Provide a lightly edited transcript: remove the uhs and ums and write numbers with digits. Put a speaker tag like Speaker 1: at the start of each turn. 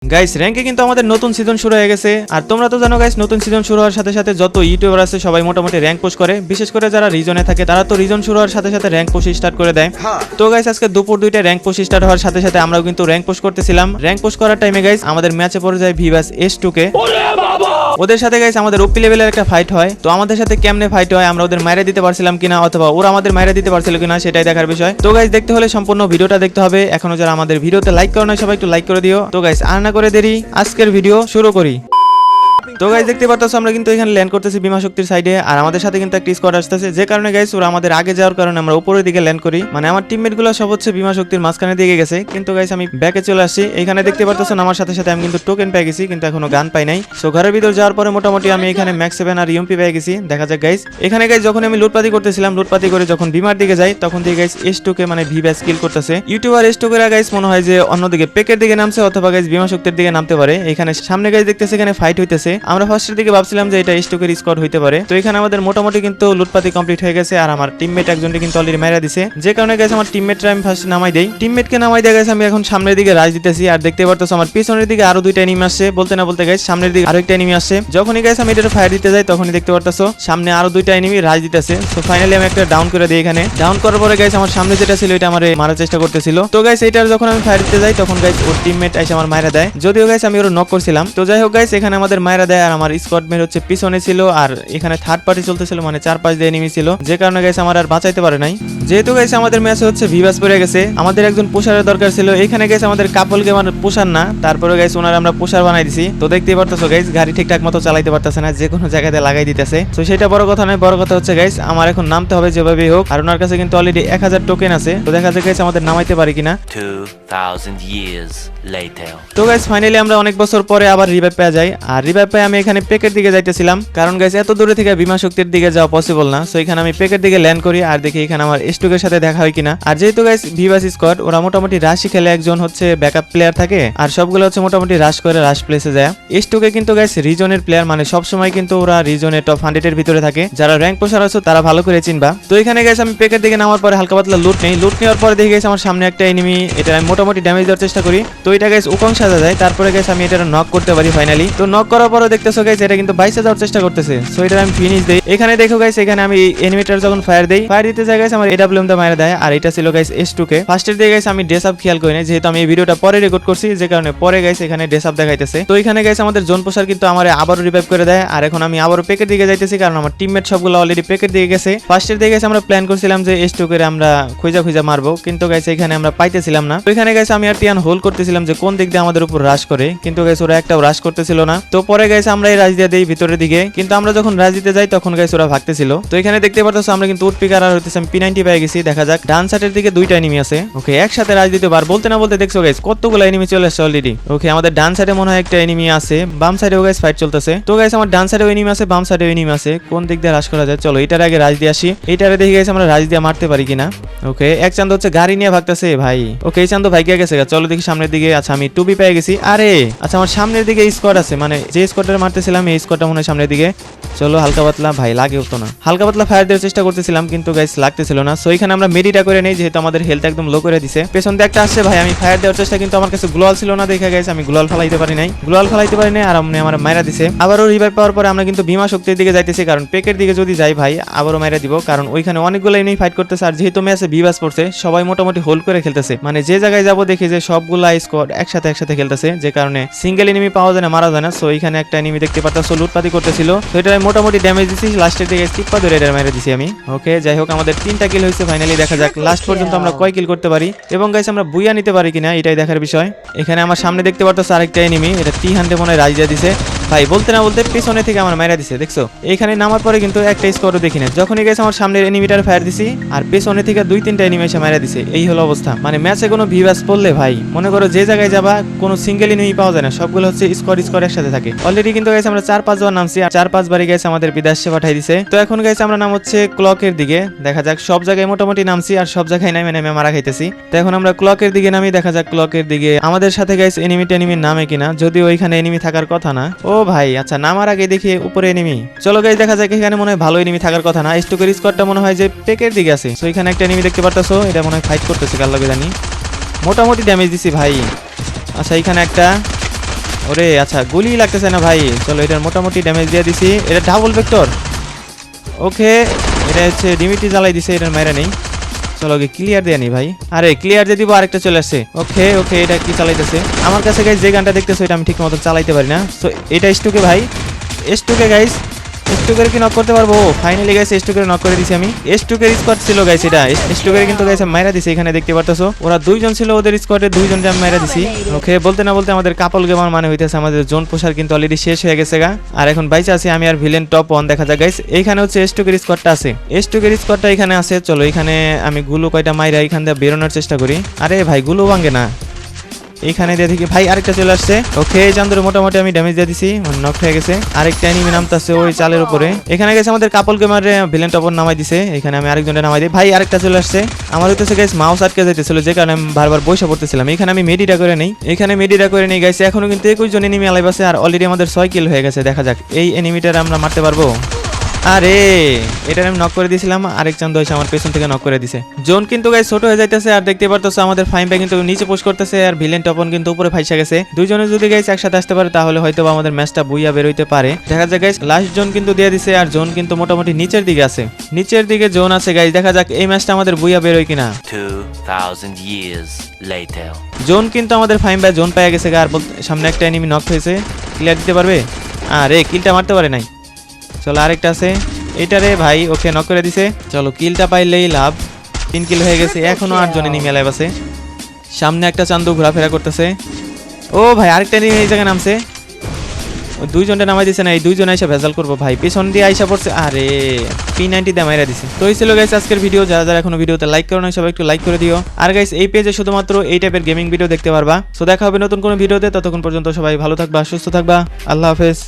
Speaker 1: Guys র্যাঙ্কে কিন্তু আমাদের নতুন সিজন শুরু হয়ে গেছে। আর তোমরা তো জানো গাইস, নতুন সিজন শুরু হওয়ার সাথে সাথে যত ইউটিউবার আছে সবাই মোটামুটি র্যাঙ্ক পোস্ট করে। বিশেষ করে যারা রিজনে থাকে তারা তো রিজন শুরু হওয়ার সাথে সাথে র্যাঙ্ক পোস্ট স্টার্ট করে দেয়। তো গাইস আজকে দুপুর 2টায় র্যাঙ্ক পোস্ট স্টার্ট হওয়ার সাথে সাথে আমরাও কিন্তু র্যাঙ্ক পোস্ট করতেছিলাম। র্যাঙ্ক পোস্ট করার টাইমে গাইস আমাদের ম্যাচে পড়ে যায় ভিভাস S2 কে। ওদের সাথে গাইস আমাদের ওপি লেভেলের একটা ফাইট হয়। তো আমাদের সাথে কেমনে ফাইট হয়, আমরা ওদের মাইরে দিতে পারছিলাম কিনা অথবা ওরা আমাদের মাইরে দিতে পারছিল কিনা সেটাই দেখার বিষয়। তো গাইস দেখতে হলে সম্পূর্ণ ভিডিওটা দেখতে হবে। এখনো যারা আমাদের ভিডিওতে লাইক করো না সবাই একটু লাইক করে দিও। তো গাইস আর না করে দেরি, আজকের ভিডিও শুরু করি। তো গাইস দেখতে পারতাছো আমরা কিন্তু এখানে ল্যান্ড করতেছি বিমা শক্তির সাইডে। আর আমাদের সাথে কিন্তু একটা স্কোয়াড আসতেছে, যে কারণে গাইস ওরা আমাদের আগে যাওয়ার কারণে আমরা উপরের দিকে ল্যান্ড করি। মানে আমার টিমমেট গুলো সব হচ্ছে বিমা শক্তির মাঝখানে দিকে গেছে, কিন্তু গাইস আমি ব্যাকে চলে আসছি। এখানে দেখতে পারতাছো আমার সাথে সাথে আমি কিন্তু টোকেন পেয়ে গেছি, কিন্তু এখনো গান পাই নাই। সো ঘরের ভিতর যাওয়ার পরে মোটামুটি আমি এখানে ম্যাক্স 7 আর ইউএমপি পেয়ে গেছি। দেখা যাক গাইস। এখানে গাইস যখন আমি লুটপাতি করতেছিলাম, লুটপাতি করে যখন বিমার দিকে যাই তখন দিয়ে গাইস S2 কে মানে ভিভ্যাস কিল করতেছে। ইউটিউবার S2 কে গাইস মনে হয় যে অন্যদিকে পেকের দিকে নামছে অথবা গাইস বিমা শক্তির দিকে নামতে পারে। এখানে সামনে গাইস দেখতেছে এখানে ফাইট হইতেছে। আমরা ফার্স্টের দিকে ভাবছিলাম যে এটা S2 এর স্কোয়াড হইতে পারে। তো এখানে আমাদের মোটামুটি কিন্তু লুটপাতি কমপ্লিট হয়ে গেছে। আর আমার টিমমেট একজনকে কিন্তু অলরেডি মাইরা দিছে, যে কারণে গাইস আমার টিমমেটরা আমি ফার্স্ট নামাই দেই। টিমমেটকে নামাই দিয়ে গাইস আমি এখন সামনের দিকে রাজ দিতেছি। আর দেখতে পারতেছো আমার পিছনের দিকে আরো দুইটা এনিমি আসছে। বলতে না বলতে গাইস সামনের দিকে আরো একটা এনিমি আসছে। যখনই গাইস আমি এটা ফায়ার দিতে যাই তখনই দেখতে পারতেছো সামনে আরো দুইটা এনিমি রাজ দিতেছে। সো ফাইনালি আমি একটা ডাউন করে দিই। এখানে ডাউন করার পরে গাইস আমার সামনে যেটা ছিল এটা আমারে মারার চেষ্টা করতেছিল। তো গাইস এটার যখন আমি ফায়ার দিতে যাই তখন গাইস ওর টিমমেট এসে আমার মাইরা দেয়, যদিও গাইস আমি ওর নক করছিলাম। তো যাই হোক গাইস এখানে আমাদের মাইরা দেয়। আর আমার স্কোয়াড মেট হচ্ছে পিছনে ছিল, আর এখানে থার্ড পার্টি চলতেছিল, মানে 4-5 দিয়ে এনিমি ছিল, যে কারণে গাইস আমার আর বাঁচাইতে পারে নাই। যেহেতু গাইস আমাদের ম্যাচে হচ্ছে ভিভাস পড়ে গেছে, আমাদের একজন পোশারের দরকার ছিল। এখানে গাইস আমাদের কাপল গেমার পোশার না, তারপরে গাইস ওনার আমরা পোশার বানাই দিছি। তো দেখতেই পারতেছো গাইস গাড়ি ঠিকঠাক মতো চালাইতে পারতেছে না, যে কোনো জায়গাতে লাগাই দিতেছে। তো সেটা বড় কথা নয়, বড় কথা হচ্ছে গাইস আমার এখন নামতে হবে যেভাবেই হোক। আর ওনার কাছে কিন্তু অলরেডি 1000 টোকেন আছে। তো দেখা যাক গাইস আমাদের নামাইতে পারি কিনা।
Speaker 2: 2000 years later.
Speaker 1: তো গাইস ফাইনালি আমরা অনেক বছর পরে আবার রিভাইভ পেয়ে যাই। আর রিভাইভ পেয়ে আমি এখানে পেকের দিকে যাইতেছিলাম, কারণ গাইস এত দূরে থেকে বিমা শক্তির দিকে যাওয়া পসিবল না। সো এখানে আমি পেকের দিকে ল্যান্ড করি আর দেখি এখানে আমার S2 এর সাথে দেখা হয় কিনা। আর যেহেতু গাইস ভিভাস স্কোয়াড ওরা মোটামুটি রাশি খেলে, একজন হচ্ছে ব্যাকআপ প্লেয়ার থাকে আর সবগুলো হচ্ছে মোটামুটি রাশ করে রাশ প্লেসে যায়। S2 কে কিন্তু গাইস রিজনের প্লেয়ার, মানে সব সময় কিন্তু ওরা রিজনের টপ 100 এর ভিতরে থাকে। যারা র্যাঙ্ক পোস্টার আছে তারা ভালো করে চিনবা। তো এখানে গাইস আমি পেকের দিকে নামার পরে হালকা পাতলা লুট নেই। লুট নেওয়ার পরে দেখি গাইস আমার সামনে একটা এনিমি, এটা আমি মোটামুটি ড্যামেজ দেওয়ার চেষ্টা করি। তো এটা গাইস উকং সাজা যায়, তারপরে গাইস আমি এটা নক করতে পারি ফাইনালি। তো নক করার পরে দেখতেছো গাইস এটা কিন্তু 22 যাওয়ার চেষ্টা করতেছে। সো এটা আমি ফিনিশ দেই। এখানে দেখো গাইস এখানে আমি এনিমিটার যখন ফায়ার দেই, ফায়ার দিতে যাই গাইস আমার AWM দা মারা দেয়। আর এটা ছিল গাইস S2 কে। ফার্স্টের দিকে গাইস আমি ড্রেস আপ খেয়াল করি না, যেহেতু আমি এই ভিডিওটা পরে রেকর্ড করছি, যে কারণে পরে গাইস এখানে ড্রেস আপ দেখাইতেছে। তো এখানে গাইস আমাদের জোন পোশার কিন্তু আমার আবারও রিভাইভ করে দেয়। আর এখন আমি আবারও পেকের দিকে যাইতেছি, কারণ আমার টিমমেট সবগুলো অলরেডি পেকের দিকে গেছে। ফার্স্টের দিকে গাইস আমরা প্ল্যান করছিলাম যে S2 কে আমরা খুঁজা মারবো, কিন্তু গাইস এখানে আমরা পাইতেছিলাম না। তো এখানে গাইস আমি আর টিয়ান হোল্ড করতেছিলাম যে কোন দিক দিয়ে আমাদের উপর রাশ করে, কিন্তু গাইস ওরা একটাও রাশ করতেছিল না। তো পরে গাইস আমরা এই রাশ দিয়ে দেই ভিতরের দিকে, কিন্তু আমরা যখন রাশ দিতে যাই তখন গাইস ওরা ভাগতেছিল। তো এখানে দেখতে পারতেছো আমরা কিন্তু উডপিকার আর হইতেছে আমি P90 পেয়ে গেছি। দেখা যাক ডান সাইডের দিকে দুইটা এনিমি আছে। ওকে একসাথে রাশ দিতে পার, বলতে না বলতে দেখছো গাইস কতগুলো এনিমি চলে আসছে অলরেডি। ওকে আমাদের ডান সাইডে মনে হয় একটা এনিমি আছে, বাম সাইডেও গাইস ফাইট চলতেছে। তো গাইস আমার ডান সাইডেও এনিমি আছে, বাম সাইডেও এনিমি আছে। কোন দিক দিয়ে রাশ করা যায়, চলো এটার আগে রাশ দিয়ে আসি। এটারে দেখি গাইস আমরা রাশ দিয়ে মারতে পারি কিনা। ওকে এক চান্দ হচ্ছে গাড়ি নিয়ে ভাগতেছে ভাই। ওকে এই চান্দ ভাই গেছে, চলো দেখি সামনের দিকে। আচ্ছা আমি টুপি পেয়ে গেছি। আরে আচ্ছা আমার সামনের দিকে স্কোয়াড আছে, মানে যে স্কোয়াডটা মারতেছিলাম এই স্কোয়াডটা মনে হয় সামনের দিকে। চলো হালকা পাতলা ভাই লাগেও তো না, হালকা পাতলা ফায়ার দেওয়ার চেষ্টা করতেছিলাম, কিন্তু গাইস লাগতেছিল না। সো এখানে আমরা মেডিটা করে নেই, যেহেতু আমাদের হেলথ একদম লো করে দিছে। পেছন দিয়ে একটা আসছে ভাই, আমি ফায়ার দেওয়ার চেষ্টা, কিন্তু আমার কাছে গ্লোয়াল ছিল না দেখে গাইস আমি গ্লোয়াল ফেলাইতে পারি নাই। আর আমার মাইরা দিছে। আবারও রিভাইভ পাওয়ার পরে আমরা কিন্তু বিমা শক্তির দিকে যাইতেছি, কারণ পেকের দিকে যদি যাই ভাই আবারও মাইরা দিব, কারণ ওইখানে অনেকগুলো এনিমি ফাইট করতেছে। আর যেহেতু ম্যাচে ভিভাস পড়ছে সবাই মোটামুটি হোল্ড করে খেলতেছে, মানে যে জায়গায় যাবো দেখি যে সবগুলা স্কোয়াড একসাথে খেলতেছে, যে কারণে সিঙ্গেল এনিমি পাওয়া যায় না, মারা যায় না। সো এখানে একটা এনিমি দেখতে পারতেছো লুটপাতি করতেছিল। তো এটা মোটামুটি ড্যামেজ দিছি, লাস্টের দিকে টিপ্পা ধরে এটা মেরে দিছি আমি। ওকে যাই হোক আমাদের 3টা কিল হয়েছে ফাইনালি। দেখা যাক লাস্ট পর্যন্ত আমরা কয় কিল করতে পারি এবং গাইস আমরা বুইয়া নিতে পারি কিনা, এটাই দেখার বিষয়। এখানে আমার সামনে দেখতে পারতেছো আরেকটা এনিমি, এটা T100 মনে হয় রাজ দিয়ে দিছে ভাই, বলতে না বলতে পিছনে থেকে আমার মাইরা দিছে। দেখছো এখানে নামার পরে কিন্তু একটা স্কোয়াডও দেখি না, যখনই গেছে আমার সামনের এনিমিটার ফায়ার দিছি আর পেছনে থেকে 2-3টা এনিমি এসে মাইরা দিছে। এই হলো অবস্থা, মানে ম্যাচে কোনো ভিভাস পড়লে ভাই মনে করো যে জায়গায় যাবা কোনো সিঙ্গেল এনিমি পাওয়া যায় না, সবগুলো হচ্ছে স্কোয়াড একসাথে থাকে। অলরেডি কিন্তু গাইস আমরা 4-5 বার নামছি আর 4-5 বারই গাইস আমাদের বিদেশে পাঠাই দিছে। তো এখন গাইস আমরা নাম হচ্ছে ক্লকের দিকে। দেখা যাক সব জায়গায় মোটামুটি নামছি আর সব জায়গায় নেমে মারা খাইতেছি। তো এখন আমরা ক্লকের দিকে নামি, দেখা যাক ক্লকের দিকে আমাদের সাথে গাইস এনিমির নামে কিনা, যদিও ওইখানে এনিমি থাকার কথা না। ও ভাই আচ্ছা নামার আগে দেখি উপরে এনিমি। চলো গাইস দেখা যাক এখানে মনে হয় ভালো এনিমি থাকার কথা না। S2 এর স্কোয়াডটা মনে হয় যে পেকের দিকে আছে। সো এখানে একটা এনিমি দেখতে পারতেছো, এটা মনে হয় ফাইট করতেছে কার লগে জানি। মোটামুটি ড্যামেজ দিছি ভাই। আচ্ছা এখানে একটা ওরে আচ্ছা গুলি লাগতেছে না ভাই, চলো এটার মোটামুটি ড্যামেজ দিয়ে দিছি। এটা ডাবল ভেক্টর, ওকে এটা হচ্ছে ডিমিটি জ্বালাই দিছে, এটার মাইরা নেই। চলো ওকে ক্লিয়ার দিয়ে নি ভাই, আরে ক্লিয়ার দিয়ে দিব, আরেকটা চলে আসছে। ওকে ওকে এটা কি চালাইতেছে আমার কাছে গাইস, যে গানটা দেখতেছো এটা আমি ঠিক মতো চালাইতে পারি না। সো এটা স্টুকে ভাই, স্টুকে গাইস, স্টুকের কি নক করতে পারবো? ফাইনালি গাইস স্টুকের নক করে দিছি আমি। স্টুকের স্কোয়াড ছিল গাইস, এটা স্টুকের কিন্তু গাইস মাইরা দিছি, এখানে দেখতে পারতেছো ওরা দুইজন ছিল, ওদের স্কোয়াডে দুইজনকে আমি মাইরা দিছি। ওকে বলতে না বলতে আমাদের কাপল গেমার মানে হইতেছে আমাদের জোন পোষার কিন্তু অলরেডি শেষ হয়ে গেছে গা। আর এখন বাইচে আছি আমি আর ভিলেন টপ 1 দেখা যায় গাইস। এইখানে হচ্ছে স্টুকের স্কোয়াডটা আছে, স্টুকের স্কোয়াডটা এখানে আছে। চলো এখানে আমি গুলো কয়টা মাইরা এখান দিয়ে বেরোনোর চেষ্টা করি। আরে ভাই গুলো ভাঙে না, এইখানে দিয়ে দেখি ভাই আরেকটা চলে আসছে। ওকে চান্দুরে মোটামুটি আমি ড্যামেজ দিয়ে দিছি, নক হয়ে গেছে। আরেকটা এনিমি নামতাছে ওই চালের উপরে, এখানে গেছে আমাদের কাপল গেমার ভিলেন টপর নামাই দিছে, এখানে আমি আরেকজনের নামাই দিই। ভাই আরেকটা চলে আসছে, আমার হইতেছে গাইস মাউস আটকে যাইতেছিল, যে কারণে আমি বারবার বসে পড়তেছিলাম। এখানে আমি মেডিটা করে নেই, এখানে মেডিটা করে নেই গাইস। এখনো কিন্তু 21 জন এনিমি আলাইভ আছে, আর অলরেডি আমাদের 6 কিল হয়ে গেছে। দেখা যাক এই এনিমিটার আমরা মারতে পারবো। আরে এটা আমি নক করে দিয়েছিলাম, আরেক চান্দু এসে আমার পেছন থেকে নক করে দিছে। জোন কিন্তু গাইস ছোট হয়ে যাইতেছে, আর দেখতে পারতেছো আমাদের ফাইম ভাই কিন্তু নিচে পুশ করতেছে, আর ভিলেন টপন কিন্তু উপরে ফাইসা গেছে। দুইজনে যদি গাইস একসাথে আসতে পারে তাহলে হয়তো আমাদের ম্যাচটা বুইয়া বের হইতে পারে। দেখা যাক গাইস লাস্ট জোন কিন্তু দিয়ে দিছে, আর জোন কিন্তু মোটামুটি নিচের দিকে আছে, নিচের দিকে জোন আছে গাইস। দেখা যাক এই ম্যাচটা আমাদের বুইয়া বের হয় কিনা।
Speaker 2: 2000 years later.
Speaker 1: জোন কিন্তু আমাদের ফাইম ভাই জোন পেয়ে গেছে, আর সামনে একটা এনিমি নক হয়েছে, ক্লিয়ার দিতে পারবে? আরে কিলটা মারতে পারে নাই। চলো আরেকটা আছে, এটারে ভাই ওকে নক করে দিছে। চলো কিলটা পাইলেই লাভ, 3 কিল হয়ে গেছে। এখনো 8 জন এনিমি লাইভ আছে, সামনে একটা চান্দু ঘোরাফেরা করতেছে। ও ভাই আরেকটা এনিমি এই জায়গায় নামছে, ওই দুইজনটা নামাই দিছে না, এই দুইজন আইসা ভেজাল করবো ভাই, পেছন দিয়ে আইসা পড়ছে। আরে P90 দিয়ে মাইরা দিছে। তো এই ছিল গাইস আজকের ভিডিও, যারা যারা এখনো ভিডিওতে লাইক করো না সবাই একটু লাইক করে দিও। আর গাইস এই পেজে শুধুমাত্র এই টাইপের গেমিং ভিডিও দেখতে পারবা। সো দেখা হবে নতুন কোনো ভিডিওতে, ততক্ষণ পর্যন্ত সবাই ভালো থাকবা, সুস্থ থাকবা, আল্লাহ হাফেজ।